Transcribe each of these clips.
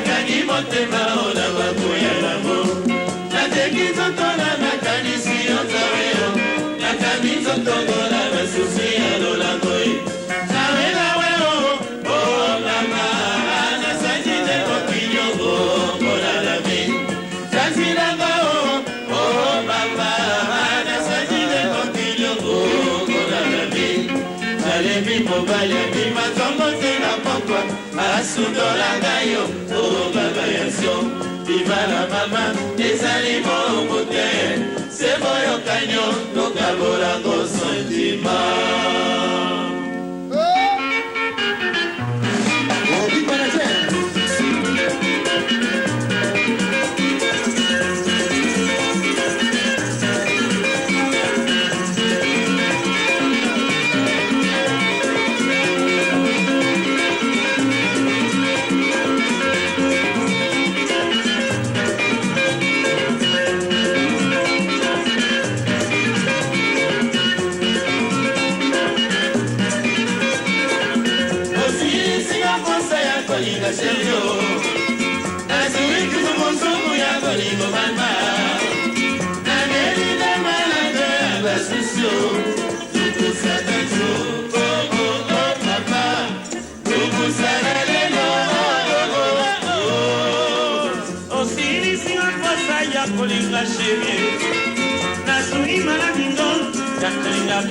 nakangi motema ona bakuya nango nateki nzotola nakanisi ozaweyo nakangi nzotongola basusi ya lolango nawe naweo o mama nasajide kokinyongo molalami tazinanga o mama nasajide kokinyongo molalami nalebi mobali abima tongo te na pokwa asundolanga yo o baba yaso viva la mama ezali bongo te se boyo kanyo nokabolango sentima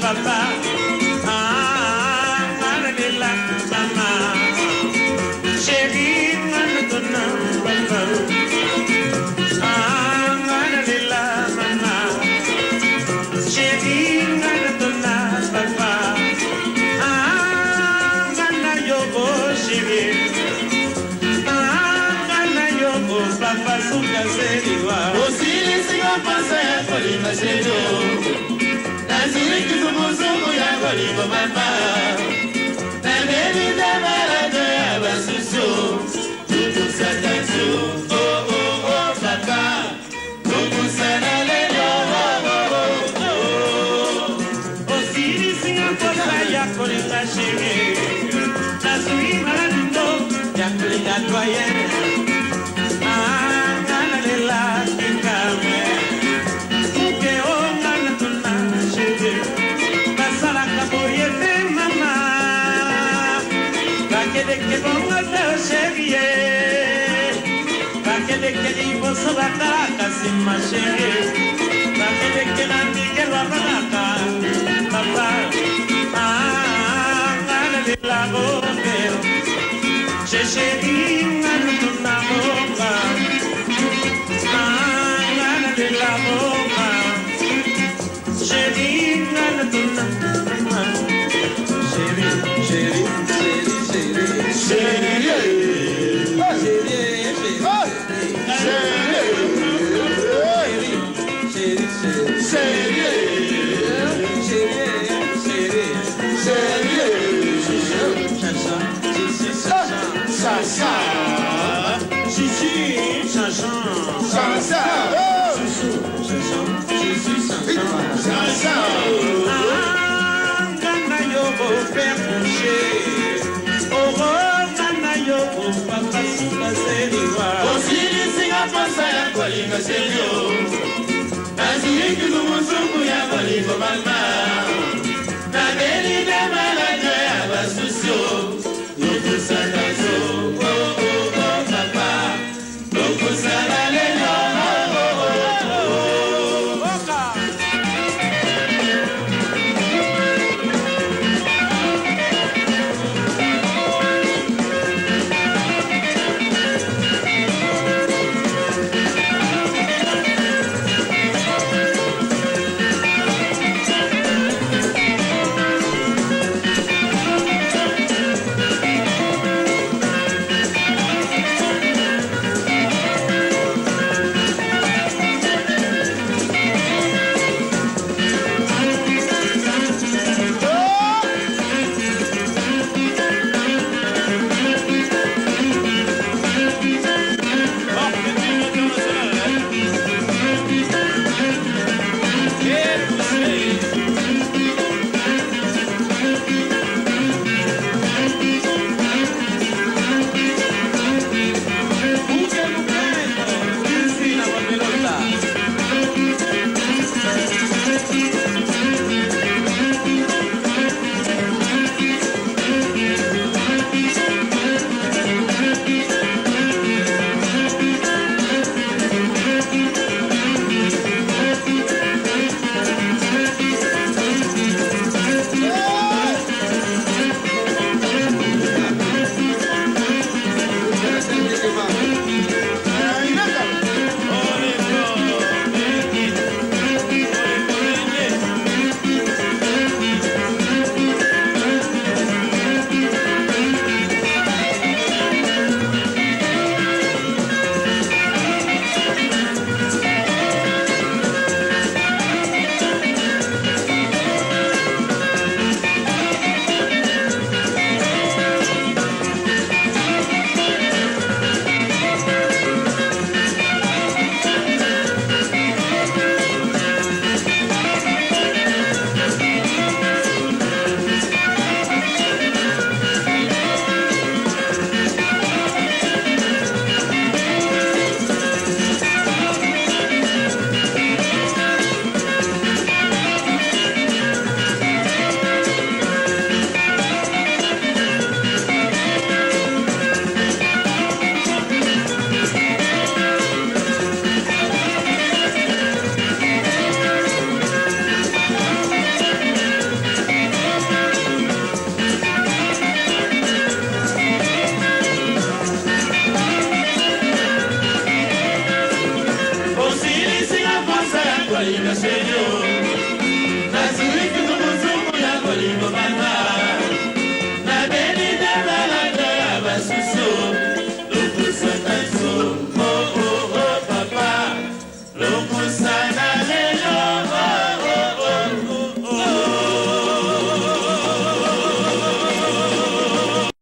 papa la mama chérie manatona papa la mama chérie manatona papa yogo chérie yogo papa suka seriwa osili singa pasa ya kolima shejo Zumuzungu ya goligo mama Nameni na marado ya basusu Tukusa tansu Oh oh oh papa Tukusa na lelo Oh oh oh Osiri singa kosa ya kolinga shiri Nasui marando ya kolinga doye Nana lela kikame que ponga el cherie para que de que digo sobre la sin más cherie para que de que la que lo abaraca papá gana de la boca cherie gana de la boca gana de la boca cherie gana de la boca cherie cherie Kolinga serio, naziki zumuzungu ya kolingo mama.